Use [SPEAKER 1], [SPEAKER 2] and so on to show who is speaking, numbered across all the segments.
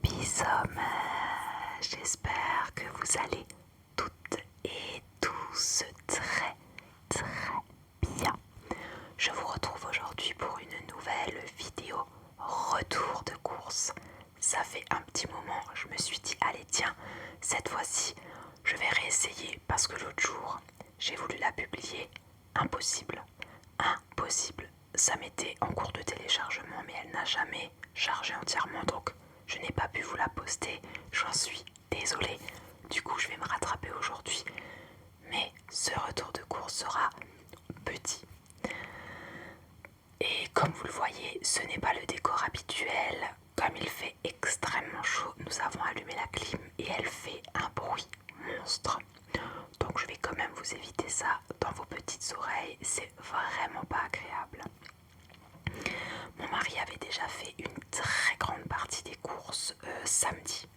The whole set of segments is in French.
[SPEAKER 1] Bisommer, j'espère que vous allez toutes et tous très bien. Je vous retrouve aujourd'hui pour une nouvelle vidéo retour de course. Ça fait un petit moment, je me suis dit allez tiens, cette fois-ci je vais réessayer parce que l'autre jour j'ai voulu la publier, impossible. Ça m'était en cours de téléchargement mais elle n'a jamais chargé entièrement, donc je n'ai pas pu vous la poster, j'en suis désolée. Du coup je vais me rattraper aujourd'hui, mais ce retour de course sera petit. Et comme vous le voyez, ce n'est pas le décor habituel. Comme il fait extrêmement chaud, nous avons allumé la clim et elle fait un bruit monstre. Donc je vais quand même vous éviter ça dans vos petites oreilles, c'est vraiment pas agréable. Mon mari avait déjà fait une très grande partie des courses samedi.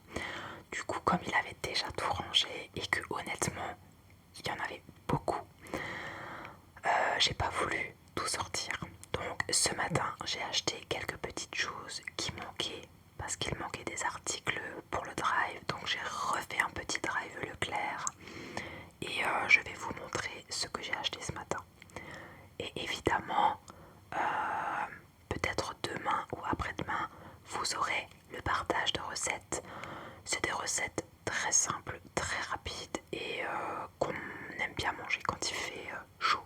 [SPEAKER 1] Du coup, comme il avait déjà tout rangé et que honnêtement, il y en avait beaucoup, j'ai pas voulu tout sortir. Donc ce matin, j'ai acheté quelques petites choses qui manquaient parce qu'il manquait des articles pour le drive. Donc j'ai refait un petit drive Leclerc et je vais vous montrer ce que j'ai acheté ce matin. Et évidemment, peut-être demain ou après-demain, vous aurez le partage de recettes. C'est des recettes très simples, très rapides et qu'on aime bien manger quand il fait chaud.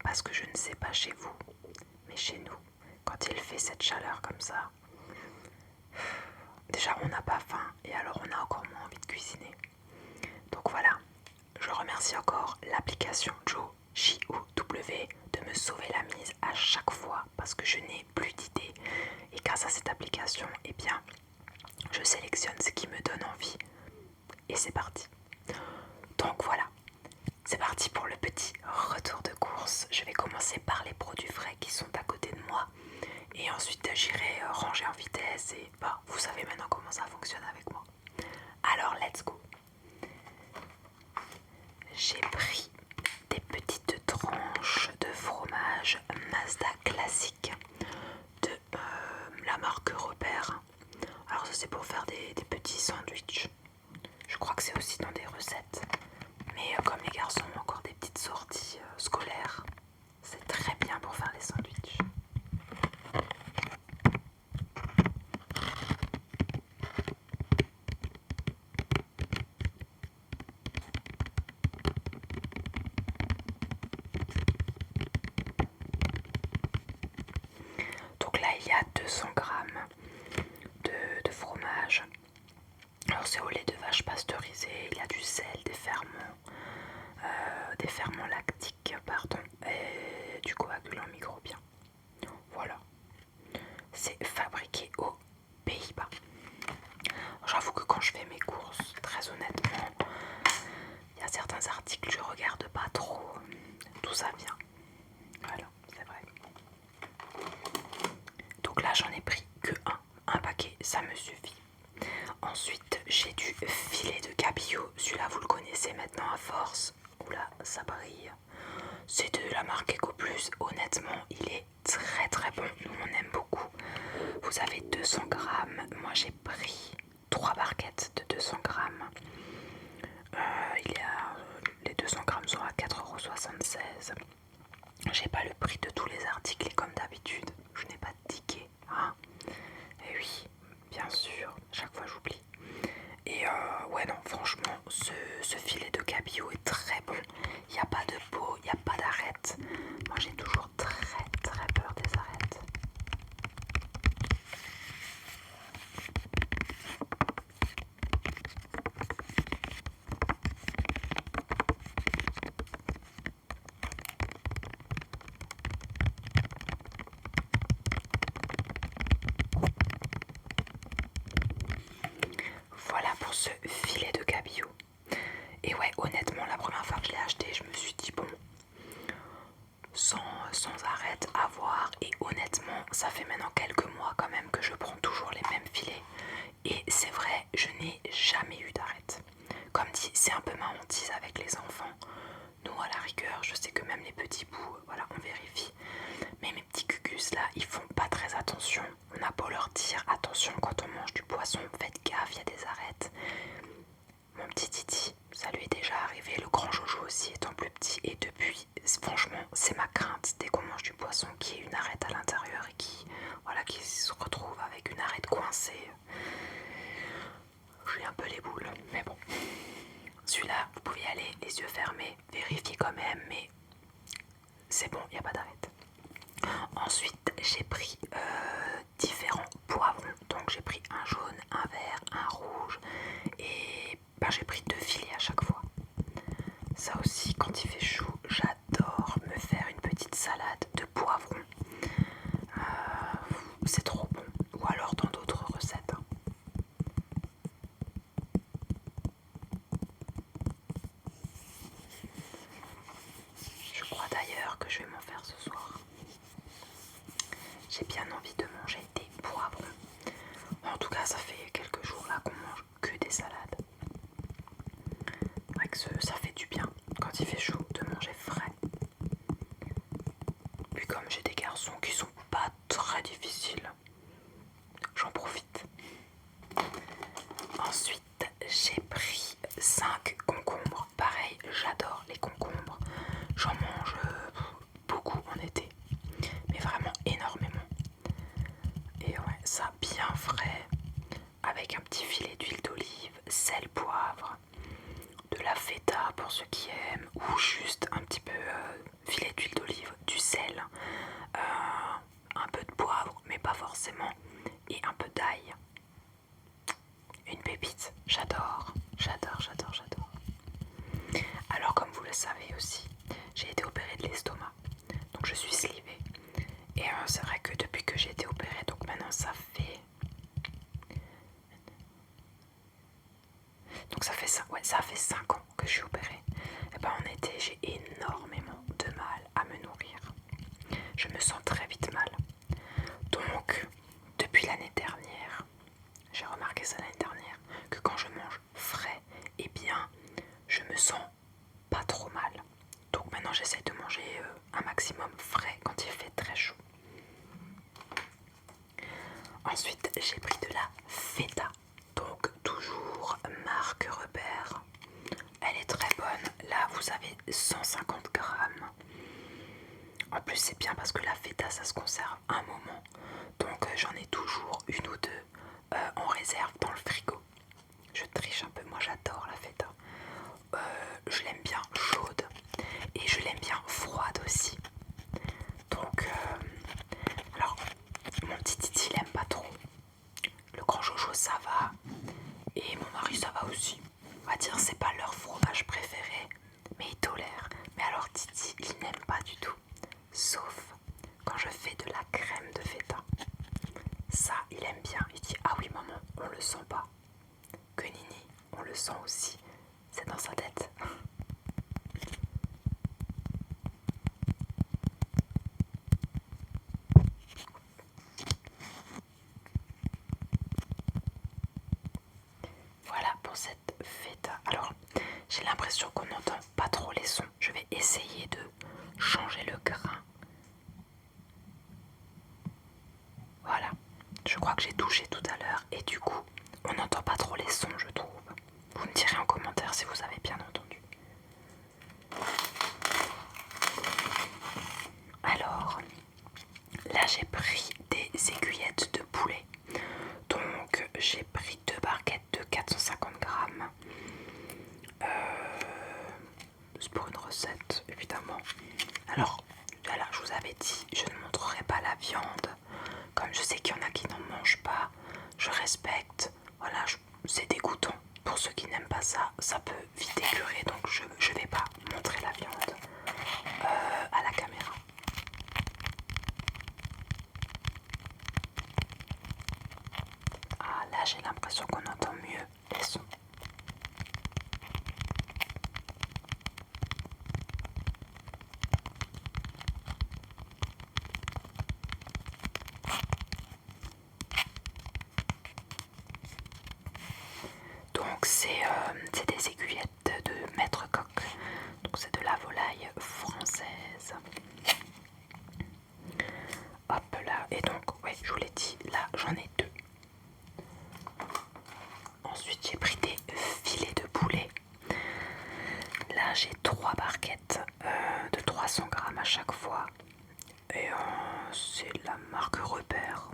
[SPEAKER 1] Parce que je ne sais pas chez vous, mais chez nous, quand il fait cette chaleur comme ça, déjà on n'a pas faim et alors on a encore moins envie de cuisiner. Donc voilà, je remercie encore l'application Joe J-O-W de me sauver la mise à chaque fois parce que je n'ai plus d'idées. Et grâce à cette application, eh bien, je sélectionne ce qui me donne envie et c'est parti. Donc voilà, c'est parti pour le petit retour de course. Je vais commencer par les produits frais qui sont à côté de moi et ensuite j'irai ranger en vitesse et bah, vous savez maintenant comment ça fonctionne avec moi. Alors let's go. J'ai pris des petites tranches de fromage Mazda classique de la marque Repère. Alors ça c'est pour faire des petits sandwichs. Je crois que c'est aussi dans des recettes. Mais comme les garçons ont encore des petites sorties scolaires, c'est très bien pour faire les sandwichs. Donc là il y a 200 grammes de fromage. Alors c'est au lait de vache pasteurisé, il y a du sel, des ferments lactiques, pardon, et du coagulant microbien. Voilà. C'est fabriqué aux Pays-Bas. J'avoue que quand je fais mes courses, très honnêtement, il y a certains articles je regarde pas trop d'où ça vient. Voilà, c'est vrai. Donc là j'en ai pris que un paquet, ça me suffit. Ensuite j'ai du filet de cabillaud, celui-là vous le connaissez maintenant à force. Oula, ça brille. C'est de la marque EcoPlus, honnêtement il est très bon, nous on aime beaucoup. Vous avez 200 grammes, moi j'ai pris 3 barquettes de 200 grammes. Les 200 grammes sont à 4,76 €. J'ai pas le prix de tous les articles et comme d'habitude, je n'ai pas de ticket. Hein, et oui, bien sûr, chaque fois j'oublie. Et ouais non, franchement, ce filet de cabillaud est très bon. Il n'y a pas de peau, il n'y a pas d'arête. Moi j'ai toujours très peur des arêtes. Voilà pour ce filet de cabillaud. Et ouais, honnêtement, la première fois que je l'ai acheté, je me suis dit bon, sans arête à voir. Et honnêtement, ça fait maintenant quelques mois quand même que je prends toujours les mêmes filets. Et c'est vrai, je n'ai jamais eu d'arête. Comme dit, c'est un peu ma hantise avec les enfants. Nous, à la rigueur, je sais que même les petits bouts, voilà, on vérifie. Mais mes petits cucus là, ils font pas très attention. attention, on a beau leur dire attention quand on mange du poisson, faites gaffe, il y a des arêtes. Mon petit Titi, ça lui est déjà arrivé, le grand Jojo aussi étant plus petit, et depuis, franchement, c'est ma crainte dès qu'on mange du poisson qu'il y ait une arête à l'intérieur et qui se retrouve avec une arête coincée. J'ai un peu les boules, mais bon. Celui-là, vous pouvez y aller les yeux fermés, vérifier quand même, mais c'est bon, il n'y a pas d'arête. Ensuite, j'ai pris différents poivrons. Donc j'ai pris un jaune, un vert, un rouge et j'ai pris 2 filets à chaque fois. Ça aussi, quand il fait chaud, j'adore me faire une petite salade de poivrons. C'est trop bon. Ou alors dans d'autres recettes. Je crois d'ailleurs que je vais m'en faire ce soir. J'ai bien envie de manger des poivrons. En tout cas, ça fait quelques jours là qu'on mange que des salades. C'est vrai que ça fait du bien quand il fait chaud de manger frais. Puis comme j'ai des garçons qui sont pas très difficiles, j'en profite. Ensuite, j'ai pris 5 concombres. Pareil, j'adore les concombres. J'en mange beaucoup en été, mais vraiment énormément. Et ouais, ça bien frais, avec un petit filet d'huile d'olive, sel, poivre, de la feta pour ceux qui aiment, ou juste un petit peu filet d'huile d'olive, du sel, un peu de poivre, mais pas forcément, et un peu d'ail. Une pépite, j'adore, j'adore, j'adore, j'adore. Alors comme vous le savez aussi, j'ai été opérée de l'estomac, donc je suis slivée. Et c'est vrai que depuis que j'ai été opérée, donc maintenant ça fait... Donc ça fait 5 ans que je suis opérée. Et ben en été, j'ai énormément de mal à me nourrir. Je me sens très vite mal. Donc, depuis l'année dernière, j'ai remarqué ça l'année dernière, que quand je mange frais, eh bien, je me sens pas trop mal. Donc maintenant, j'essaie de manger un maximum frais quand il fait très chaud. Ensuite, j'ai pris de la feta. Donc, toujours marque Repère. Elle est très bonne. Là, vous avez 150 grammes. En plus, c'est bien parce que la feta, ça se conserve un moment. Donc, j'en ai toujours une ou deux en réserve dans le frigo. Je triche un peu. Moi, j'adore la feta. Je l'aime bien chaude et je l'aime bien froide aussi. Donc, alors, mon petit Titi, il aime pas trop. Le grand Jojo, ça va. Et mon mari, ça va aussi. On va dire, c'est pas leur fromage préféré, mais ils tolèrent. Mais alors, Titi, il n'aime pas du tout. Sauf quand je fais de la crème de feta. Ça, il aime bien. Il dit, ah oui, maman, on le sent pas. Que Nini, on le sent aussi. C'est dans sa tête. Voilà pour cette feta. Alors, j'ai l'impression qu'on n'entend pas trop les sons. Je vais essayer de changer le grain. Voilà. Je crois que j'ai touché tout à l'heure et du coup, on n'entend pas trop les sons, je trouve. Vous me direz en commentaire si vous avez bien entendu. Alors, là j'ai pris des aiguillettes de poulet. Donc j'ai pris 2 barquettes de 450 grammes. C'est pour une recette, évidemment. Alors, voilà, je vous avais dit, je ne montrerai pas la viande. Comme je sais qu'il y en a qui n'en mangent pas, je respecte. Voilà, c'est dégoûtant. Pour ceux qui n'aiment pas ça, ça peut vite écœurer. Donc je ne vais pas montrer la viande à la caméra. Ah, là j'ai l'impression qu'on entend mieux les sons. Donc c'est des aiguillettes de Maître Coq. Donc c'est de la volaille française. Hop là. Et donc, ouais, je vous l'ai barquettes de 300 grammes à chaque fois. Et c'est la marque Repère.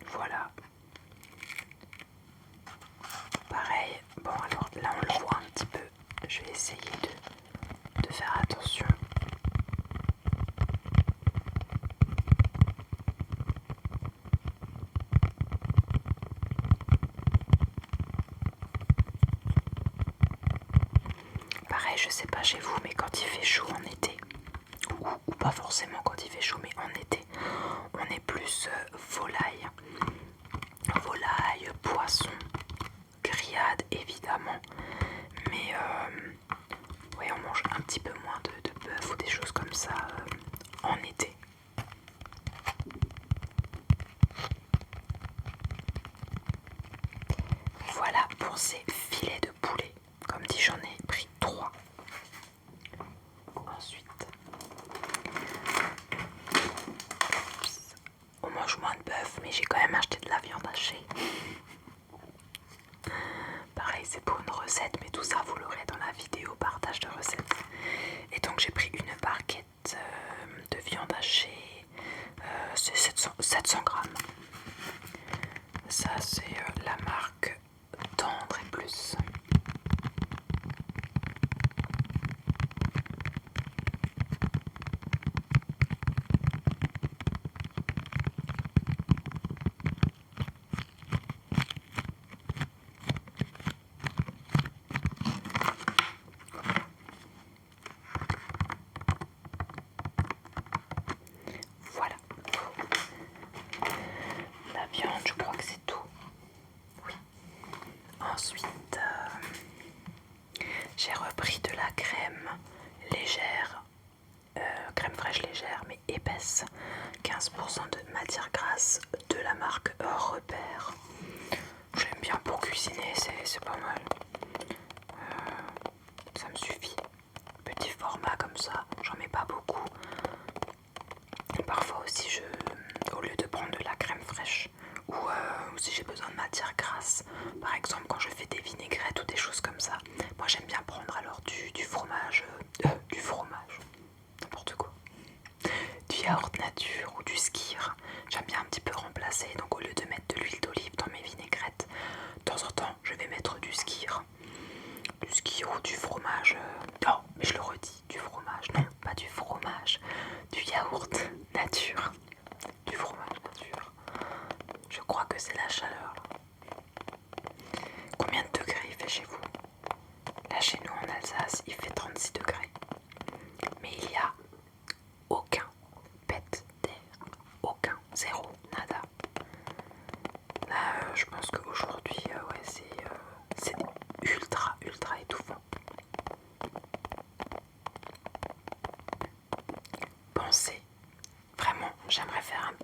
[SPEAKER 1] Voilà. Pareil, bon alors là on le voit un petit peu. Je vais essayer de faire attention. Pareil, je sais pas chez vous, mais quand il fait chaud en été, ou pas forcément quand il fait chaud, mais en été, on est plus volaille, poisson, grillade évidemment, mais ouais, on mange un petit peu moins de bœuf ou des choses comme ça en été. Voilà pour ces filets de poulet. Comme dit, j'en ai pris 3. Ensuite, on mange moins de bœuf, mais j'ai quand même acheté de la viande hachée. Pareil, c'est pour une recette, mais tout ça vous l'aurez dans la vidéo partage de recettes. Et donc j'ai pris une barquette de viande hachée, c'est 700 grammes. Ça c'est la marque Tendre et Plus. Voilà. La viande, je crois que c'est tout. Oui. Ensuite, j'ai repris de la crème légère, crème fraîche légère mais épaisse, 15% de matière grasse de la marque Repère. J'aime bien pour cuisiner, c'est pas mal. Ça me suffit. Petit format comme ça, j'en mets pas beaucoup. Parfois aussi, au lieu de prendre de la crème fraîche, ou si j'ai besoin de matière grasse, par exemple quand je fais des vinaigrettes ou des choses comme ça, moi j'aime bien prendre alors du fromage, n'importe quoi, du yaourt nature ou du skyr. J'aime bien un petit peu remplacer, donc au lieu de mettre de l'huile d'olive dans mes vinaigrettes, de temps en temps je vais mettre du skyr ou du fromage. Non, mais je le redis, du fromage, non, pas du fromage, du yaourt nature, du fromage nature. Je crois que c'est la chaleur là. Combien de degrés il fait chez vous? Là chez nous en Alsace il fait 36 degrés. Mais il n'y a aucun pet d'air. Aucun. Zéro. Nada. Là je pense qu'aujourd'hui ouais, c'est ultra étouffant. Pensez, vraiment j'aimerais faire une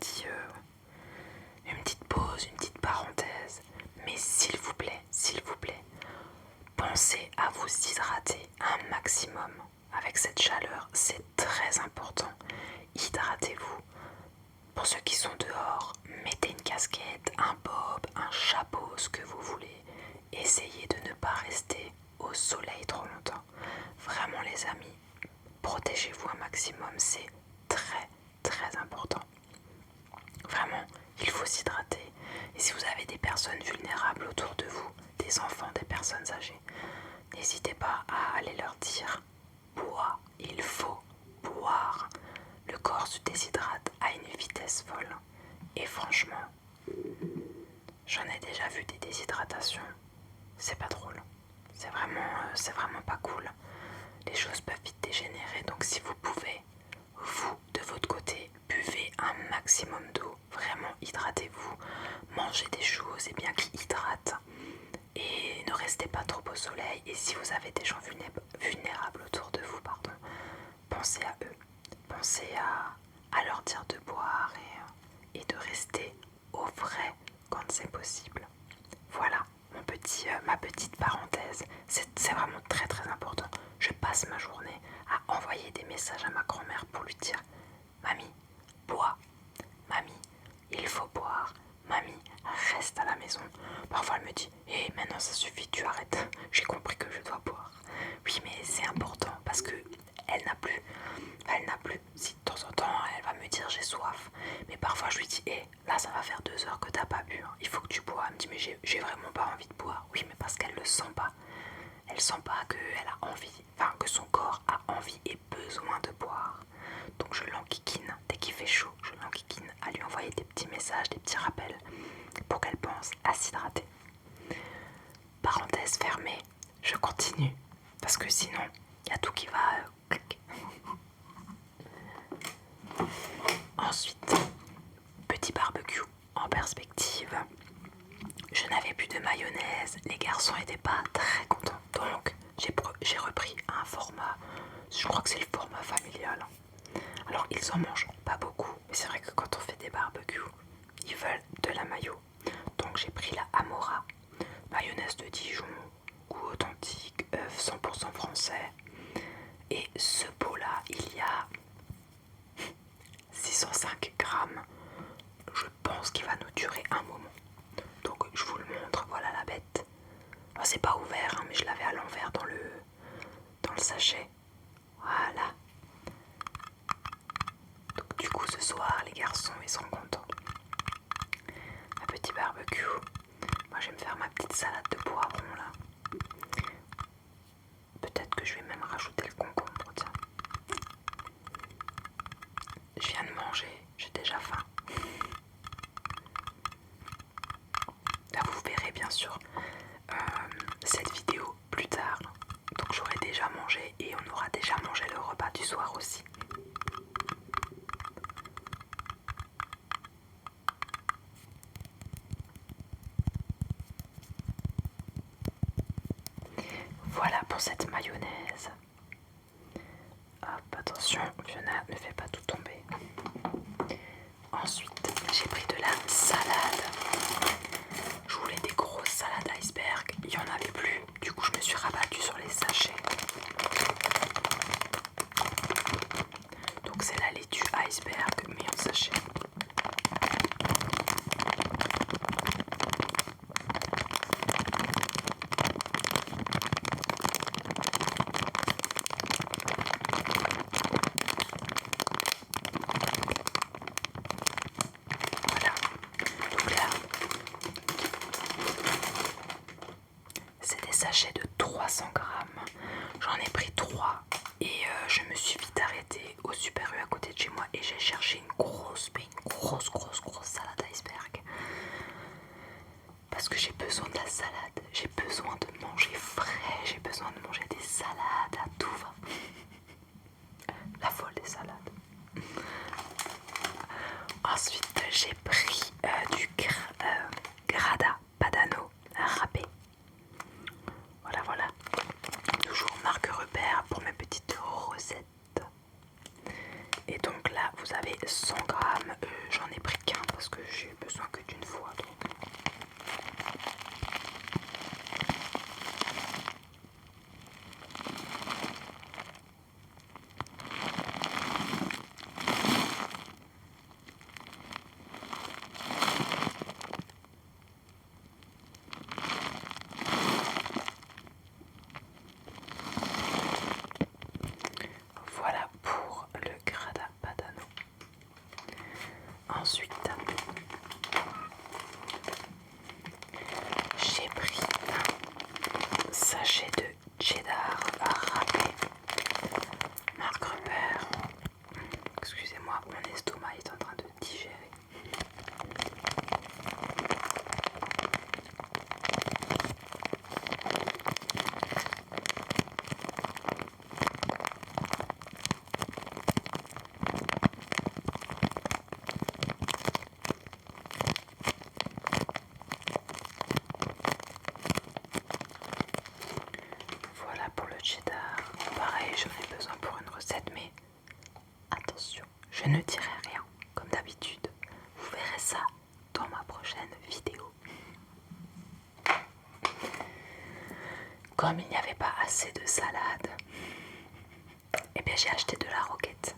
[SPEAKER 1] petite pause, une petite parenthèse. Mais s'il vous plaît, pensez à vous hydrater un maximum. Avec cette chaleur, c'est très important. Hydratez-vous. Pour ceux qui sont dehors, mettez une casquette, un bob, un chapeau, ce que vous voulez. Essayez de ne pas rester au soleil trop longtemps. Vraiment les amis, protégez-vous un maximum, c'est très important. Vraiment, il faut s'hydrater. Et si vous avez des personnes vulnérables autour de vous, des enfants, des personnes âgées, n'hésitez pas à aller leur dire: bois, il faut boire. Le corps se déshydrate à une vitesse folle. Et franchement, j'en ai déjà vu des déshydratations. C'est pas drôle. C'est vraiment pas cool. Les choses peuvent vite dégénérer. Donc si vous pouvez, vous, de votre côté, buvez un maximum d'eau. Vraiment, hydratez-vous. Mangez des choses bien qui hydratent. Et ne restez pas trop au soleil. Et si vous avez des gens vulnérables autour de vous, pensez à eux. Pensez à leur dire de boire et de rester au frais quand c'est possible. Voilà ma petite parenthèse. C'est vraiment très important. Je passe ma journée à envoyer des messages à ma grand-mère pour lui dire: mamie, bois. Mamie, il faut boire. Mamie, reste à la maison. Parfois elle me dit: maintenant ça suffit, tu arrêtes. J'ai compris que je dois boire. Oui, mais c'est important parce que elle n'a plus. Si de temps en temps elle va me dire j'ai soif, mais parfois je lui dis là ça va faire 2 heures que t'as pas bu, hein. Il faut que tu bois. Elle me dit mais j'ai vraiment pas envie de boire. Oui, mais parce qu'elle le sent pas. Elle sent pas qu'elle a envie, enfin que son corps a envie et besoin de boire. Donc je l'enquiquine dès qu'il fait chaud, je l'enquiquine à lui envoyer des petits messages, des petits rappels pour qu'elle pense à s'hydrater. Parenthèse fermée, je continue parce que sinon il y a tout qui va clic. Ensuite, petit barbecue en perspective. Je n'avais plus de mayonnaise, les garçons n'étaient pas très contents. Donc j'ai repris un format, je crois que c'est le format familial. Alors ils en mangent pas beaucoup, mais c'est vrai que quand on fait des barbecues, ils veulent de la mayo. Donc j'ai pris la Amora, mayonnaise de Dijon, goût authentique, œuf 100% français. Et ce pot là, il y a 605 grammes. Je pense qu'il va nous durer un moment. Donc je vous le montre, voilà la bête. Moi c'est pas ouvert, hein, mais je l'avais à l'envers dans le sachet. Voilà. Donc du coup ce soir les garçons ils seront contents. Un petit barbecue. Moi je vais me faire ma petite salade de poivrons là. Peut-être que je vais même rajouter le concombre, tiens. Je viens de manger, j'ai déjà faim. Là vous verrez bien sûr cette vidéo plus tard. Donc j'aurai déjà mangé et on aura déjà mangé le repas du soir aussi. Voilà pour cette mayonnaise. Hop, attention, Fiona, ne fais pas tout tomber. Ensuite, j'ai pris de la salade. Je voulais des grosses salades iceberg, il n'y en avait plus. Du coup, je me suis rabattue sur les sachets. Donc c'est la laitue iceberg, mais en sachet. Voilà. Donc là, c'est des sachets de 300 grammes. J'en ai pris 3 et je me suis vite arrêtée au Super U à côté de chez moi et j'ai cherché une grosse salade iceberg. Parce que j'ai besoin de la salade, j'ai besoin de manger frais, j'ai besoin de manger des salades à tout va. La folle des salades. Ensuite j'ai pris du Grada Padano râpé. Voilà. Toujours marque repère pour mes petites recettes. Et donc là vous avez 100 grammes, j'en ai pris qu'un parce que j'ai besoin que d'une fois. Donc. Voilà pour le Grada Padano. Ensuite, j'ai pris un sachet de cheddar râpé. Marque repère. Excusez-moi, mon estomac est en train de digérer. Voilà pour le cheddar. Pareil, j'en ai besoin pour une recette, mais attention, je ne dirai rien. Comme d'habitude, vous verrez ça dans ma prochaine vidéo. Comme il n'y avait pas assez de salade, eh bien j'ai acheté de la roquette.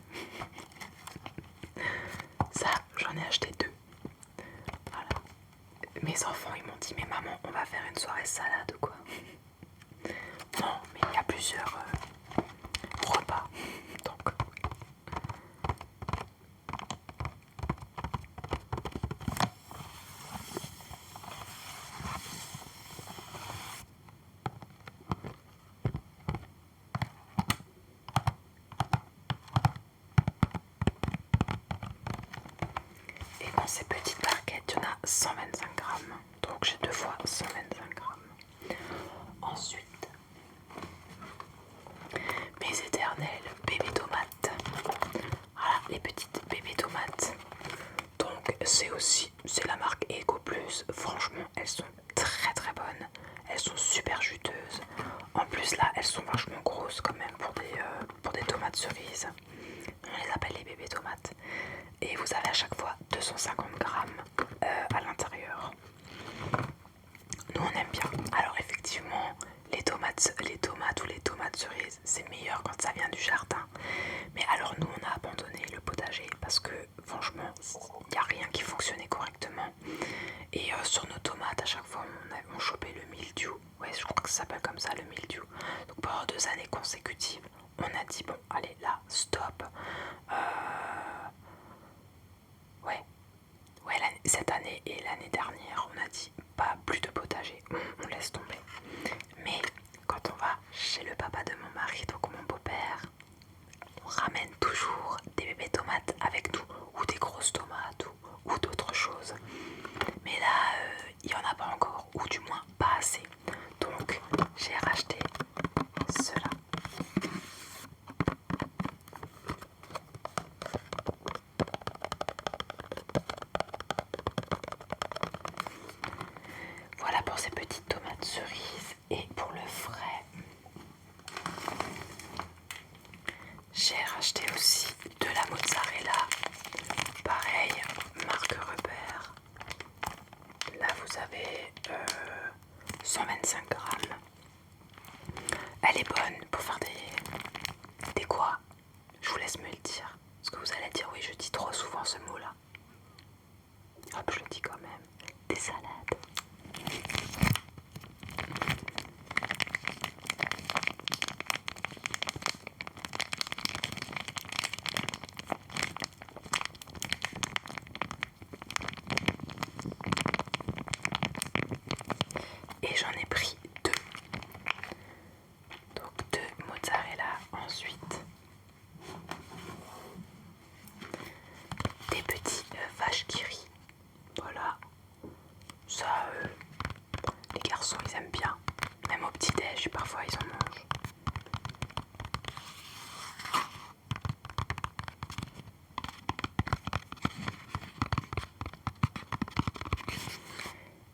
[SPEAKER 1] Ça, j'en ai acheté 2. Voilà. Mes enfants, ils m'ont dit, mais maman, on va faire une soirée salade ou quoi? Non, mais il y a plus plusieurs repas. Donc et dans ces petites barquettes, il y en a 125 grammes. Donc j'ai 2 fois 125 grammes. Ensuite, mes éternels bébés tomates. Voilà, les petites bébés tomates. Donc c'est la marque Eco Plus. Franchement, elles sont très très bonnes. Elles sont super juteuses. En plus là, elles sont vachement grosses quand même pour des tomates cerises. On les appelle les bébés tomates. Et vous avez à chaque fois 250 grammes à l'intérieur. Nous on aime bien. Alors effectivement, les tomates ou les tomates cerises, c'est meilleur quand ça vient du jardin. Mais alors nous on a abandonné le potager parce que franchement, il n'y a rien qui fonctionnait correctement. Et sur nos tomates, à chaque fois on chopait le mildiou. Ouais, je crois que ça s'appelle comme ça, le mildiou. Donc pendant 2 années consécutives, on a dit bon, allez là, stop. Ouais, cette année et l'année dernière, on a dit pas plus de potager, on laisse tomber. Mais quand on va chez le papa de mon mari, donc mon beau-père, on ramène toujours des bébés tomates avec nous, ou des grosses tomates, ou d'autres choses. Mais là, il n'y en a pas encore, ou du moins pas assez. Donc j'ai racheté cela. Voilà pour ces petites tomates cerises. Et pour le frais, j'ai racheté aussi de la mozzarella. Pareil, marque Repère. Là vous avez 125 grammes. Elle est bonne pour faire des quoi? Je vous laisse me le dire. Parce que vous allez dire oui, je dis trop souvent ce mot là. Hop, je le dis quand même. Des salades. Et j'en ai pris 2. Donc 2 mozzarella. Ensuite des petits vaches qui rient. Voilà. Ça, les garçons ils aiment bien. Même au petit déj, parfois ils en mangent.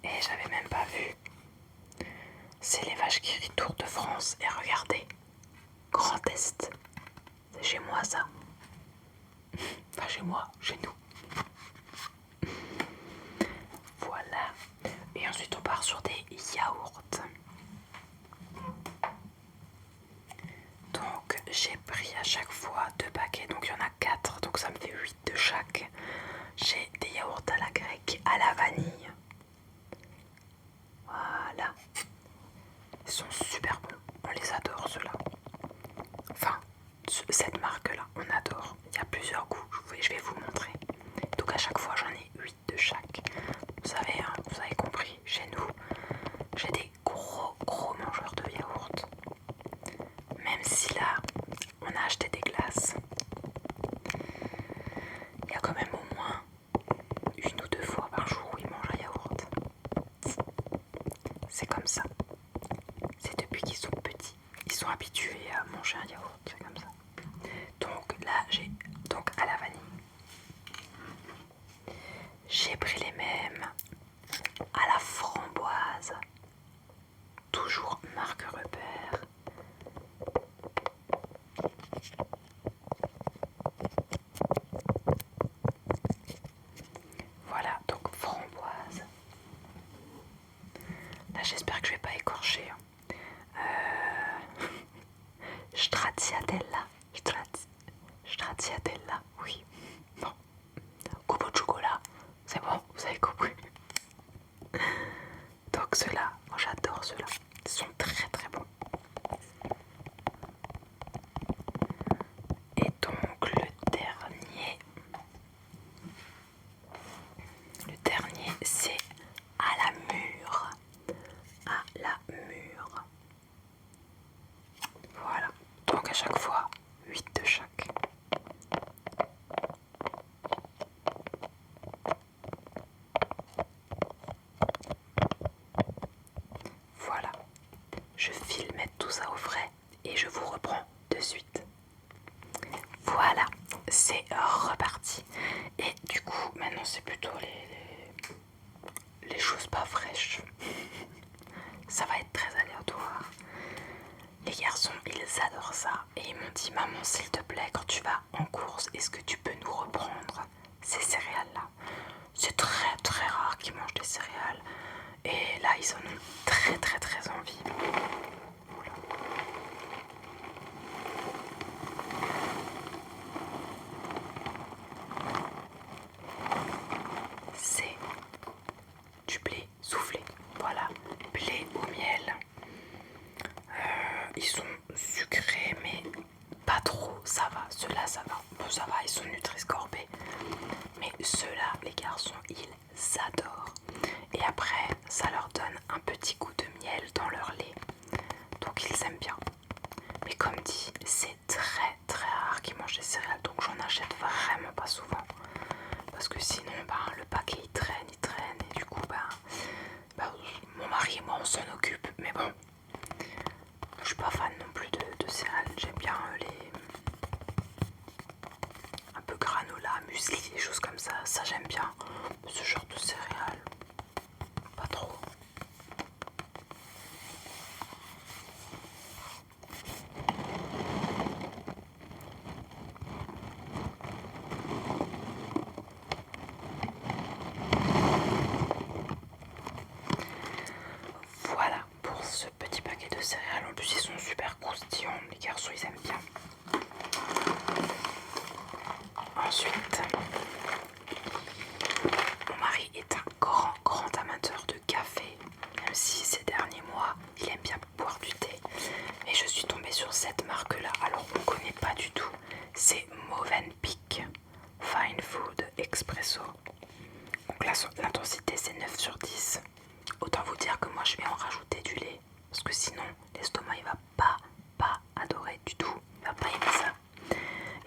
[SPEAKER 1] Et j'avais même pas vu. C'est les vaches qui rient Tour de France. Et regardez, Grand Est. C'est chez moi ça. Enfin chez moi, chez nous. Voilà. Et ensuite on part sur des yaourts. Donc j'ai pris à chaque fois 2 paquets. Donc il y en a 4. Donc ça me fait 8 de chaque. J'ai des yaourts à la grecque, à la vanille. Voilà. Ils sont super bons. On les adore ceux-là. Enfin, cette marque-là, on adore. Il y a plusieurs goûts. Je vais vous montrer. Donc à chaque fois, j'en ai 8 de chaque. Vous savez, hein, vous avez compris, chez nous, j'ai des gros mangeurs de yaourt. Même si là, on a acheté des glaces, il y a quand même au moins 1 ou 2 fois par jour où ils mangent un yaourt. C'est comme ça. C'est depuis qu'ils sont petits. Ils sont habitués à manger un yaourt, c'est comme ça. Donc là, j'ai donc à la vanille. J'ai pris les mêmes à la framboise. Toujours marque Repère. Voilà, donc framboise. Là, j'espère que je vais pas écorcher. Stracciatella. Stracciatella, oui. Bon. Coupeau de chocolat. C'est bon, vous avez compris. Donc ceux-là, moi j'adore ceux-là. Ils sont très très bons. Voilà, c'est reparti. Et du coup, maintenant c'est plutôt les choses pas fraîches. Ça va être très aléatoire. Les garçons, ils adorent ça. Et ils m'ont dit, maman, s'il te plaît, quand tu vas en course, est-ce que tu peux nous reprendre ces céréales-là? C'est très très rare qu'ils mangent des céréales. Et là, ils en ont très très très envie. C'est du blé soufflé. Voilà, blé au miel. Ils sont sucrés, mais pas trop. Ça va, ceux-là, ça va. Bon, ça va, ils sont Nutri-Score B. Mais ceux-là, les garçons, ils adorent. Et après, ça leur donne un petit goût de miel dans leur lait. Donc ils aiment bien. Mais comme dit, c'est très très rare qu'ils mangent des céréales. Donc j'en achète vraiment pas souvent. Parce que sinon, le paquet il traîne. Et du coup, mon mari et moi on s'en occupe. Mais bon, je suis pas fan non plus de céréales. J'aime bien les un peu granola, muesli, des choses comme ça. Ça j'aime bien. Ce genre de céréales, pas trop. Voilà pour ce petit paquet de céréales. En plus ils sont super croustillants. Les garçons ils aiment bien. Ensuite, mon mari est un grand amateur de café, même si ces derniers mois, il aime bien boire du thé. Mais je suis tombée sur cette marque-là, alors on ne connaît pas du tout. C'est Movenpick Fine Food Expresso. Donc là, l'intensité, c'est 9 sur 10. Autant vous dire que moi, je vais en rajouter du lait, parce que sinon, l'estomac, il va pas adorer du tout. Il va pas aimer ça.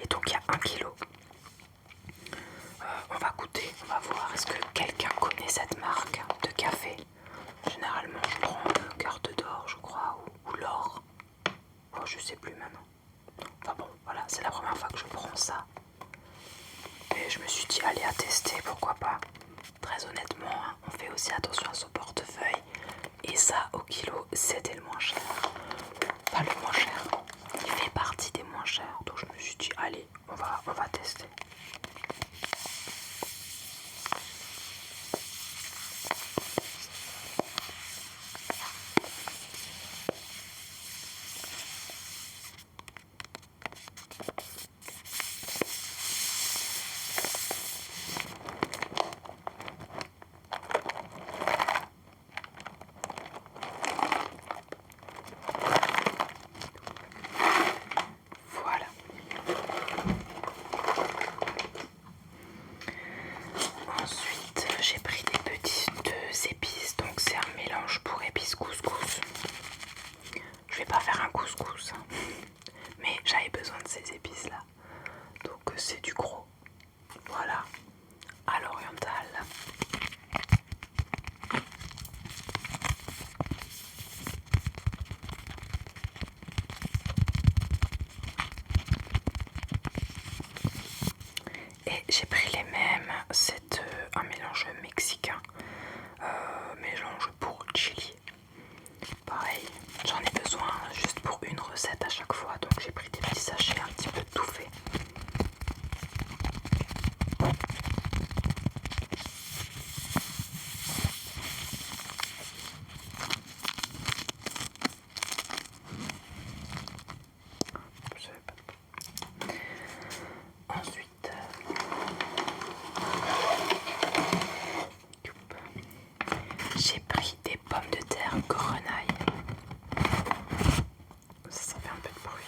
[SPEAKER 1] Et donc, il y a 1 kilo. On va goûter, on va voir. Est-ce que quelqu'un connaît cette marque de café? Généralement, je prends Carte d'Or, je crois, ou l'Or. Oh, je sais plus maintenant. Enfin bon, voilà, c'est la première fois que je prends ça. Et je me suis dit, allez, à tester, pourquoi pas. Très honnêtement, hein, on fait aussi attention à son portefeuille. Et ça, au kilo, c'était le moins cher. Pas le moins cher. Il fait partie des moins chers. Donc je me suis dit, allez, on va tester. Voilà. Ensuite, j'ai pris des petites épices. Donc c'est un mélange pour épices couscous. Je vais pas faire un couscous, hein, mais j'avais besoin de ces épices là. Donc c'est du gros. Voilà. À l'oriental. Et j'ai pris les mêmes, c'est un mélange mexicain, mélange pour chili. Pareil, j'en ai besoin juste pour une recette à chaque fois, donc j'ai pris des petits sachets un petit peu tout faits. Ensuite, j'ai pris des pommes de terre grenaille. Ça fait un peu de bruit.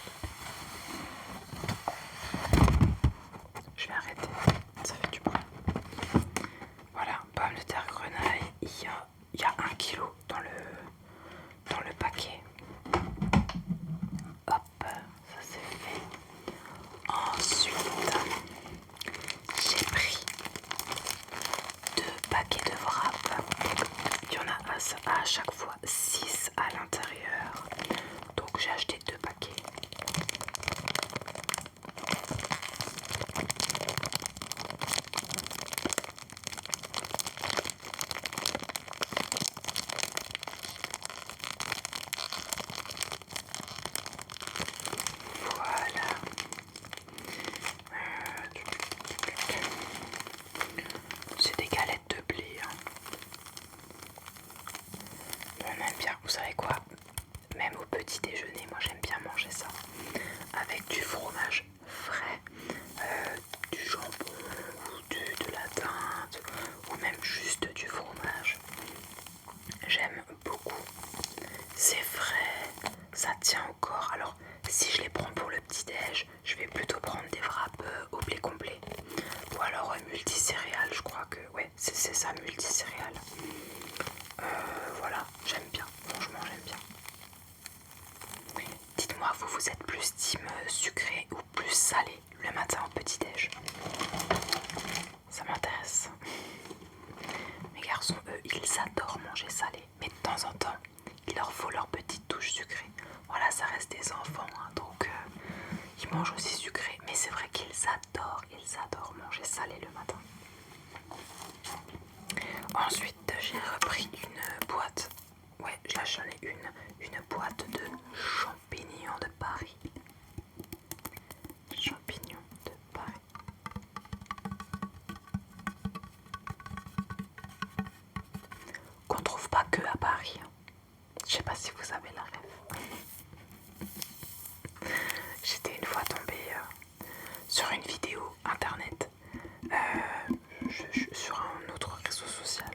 [SPEAKER 1] le matin au petit-déj. Ça m'intéresse. Mes garçons, eux, ils adorent manger salé, mais de temps en temps, il leur faut leur petite touche sucrée. Voilà, ça reste des enfants, hein, donc ils mangent aussi sucré, mais c'est vrai qu'ils adorent manger salé le matin. Ensuite, j'ai repris une boîte. Ouais, là j'en ai une boîte de champignons de Paris. Champignons de Paris. Qu'on trouve pas que à Paris. Je sais pas si vous avez la rêve. J'étais une fois tombée sur une vidéo internet, sur un autre réseau social.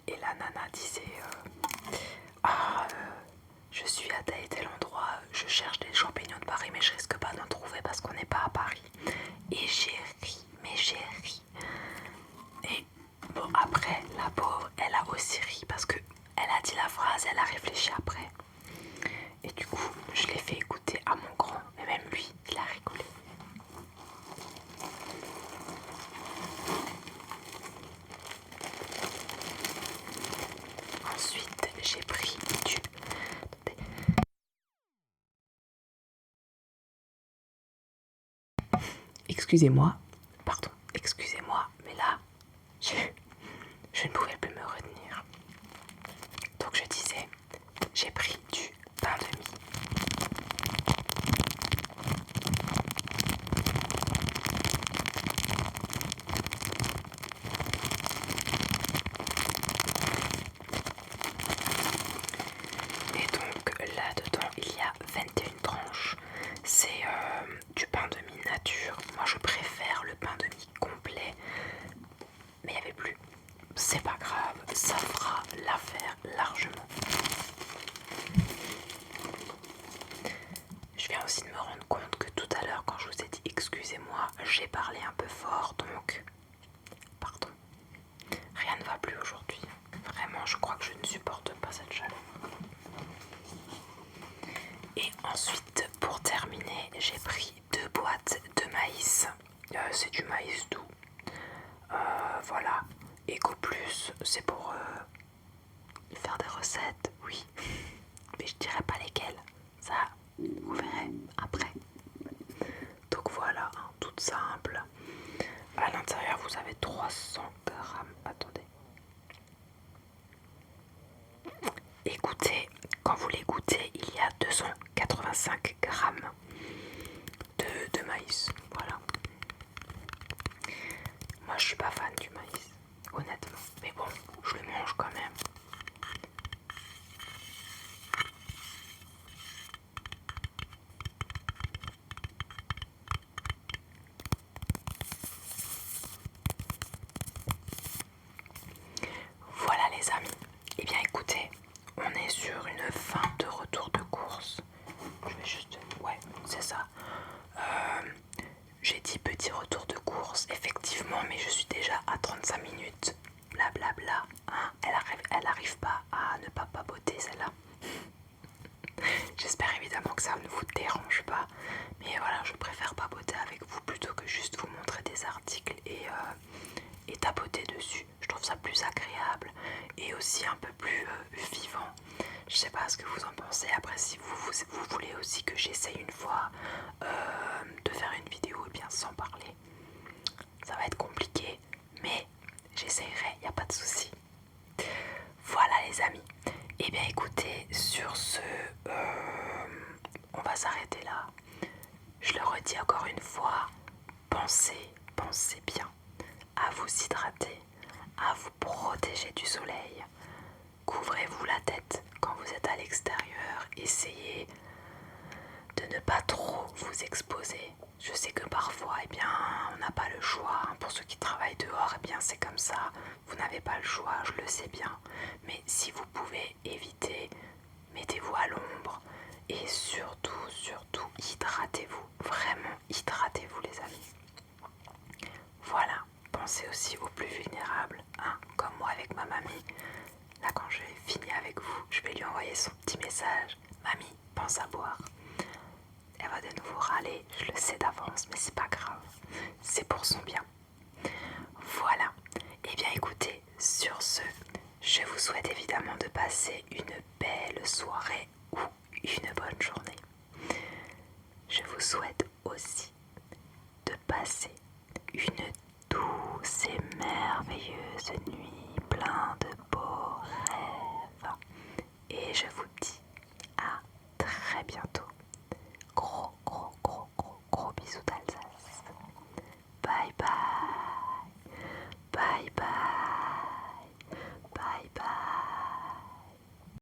[SPEAKER 1] Et la nana disait je suis à tel et tel endroit, je cherche des champignons de Paris, mais je risque pas d'en trouver parce qu'on n'est pas à Paris. Et j'ai ri. Et bon, après, la pauvre, elle a aussi ri parce que elle a dit la phrase, elle a réfléchi après. Et du coup, je l'ai fait écouter à mon grand, mais même lui, il a rigolé. Ensuite, j'ai pris du... Excusez-moi, mais là, je ne pouvais plus me retenir. Donc je disais, j'ai pris du pain de mie. Et donc là-dedans, il y a 21 tranches. C'est du pain de mie nature. Moi je préfère le pain de mie complet, mais il n'y avait plus. C'est pas grave, ça fera l'affaire largement. Je viens aussi de me rendre compte que tout à l'heure, quand je vous ai dit excusez-moi, j'ai parlé un peu fort, donc pardon. Rien ne va plus aujourd'hui. Vraiment, je crois que je ne supporte pas cette chaleur. Et ensuite, pour terminer, j'ai pris 2 boîtes de maïs. C'est du maïs doux. Voilà. Eco Plus, c'est pour faire des recettes, oui. Mais je dirais pas lesquelles. Ça, vous verrez après. Donc voilà, hein, toute simple. À l'intérieur, vous avez 300 grammes. Attendez. Et goûtez, quand vous les goûtez, il y a 285 grammes de maïs. Voilà. Moi, je suis pas fan du maïs, honnêtement. Mais bon, je le mange quand même. Voilà les amis. Eh bien écoutez, on est sur une fin de retour de course. Je vais juste... Ouais, c'est ça. J'ai dit petit retour de course, effectivement, mais je suis déjà à 35 minutes. Blablabla. Hein, elle arrive pas à ne pas papoter celle-là. J'espère évidemment que ça ne vous dérange pas. Mais voilà, je préfère papoter avec vous plutôt que juste vous montrer des articles et tapoter dessus. Je trouve ça plus agréable et aussi un peu plus vivant. Je sais pas ce que vous en pensez. Après, si vous voulez aussi que j'essaye une fois de faire une vidéo et bien sans parler, ça va être compliqué, mais j'essayerai, il n'y a pas de souci. Voilà les amis. Et bien écoutez, sur ce, on va s'arrêter là. Je le redis encore une fois, pensez bien à vous hydrater, à vous protéger du soleil. Couvrez-vous la tête quand vous êtes à l'extérieur. Essayez de ne pas trop vous exposer. Je sais que parfois, eh bien, on n'a pas le choix. Pour ceux qui travaillent dehors, eh bien, c'est comme ça. Vous n'avez pas le choix, je le sais bien. Mais si vous pouvez éviter, mettez-vous à l'ombre. Et surtout, hydratez-vous. Vraiment, hydratez-vous les amis. Voilà, pensez aussi aux plus vulnérables, hein, comme moi avec ma mamie. Là, quand j'ai fini avec vous, je vais lui envoyer son petit message. Mamie, pense commence à boire. Elle va de nouveau râler, je le sais d'avance, mais c'est pas grave, c'est pour son bien. Voilà, et bien écoutez, sur ce, je vous souhaite évidemment de passer une belle soirée ou une bonne journée. Je vous souhaite aussi de passer une douce et merveilleuse nuit plein de beaux rêves. Et je vous dis à très bientôt.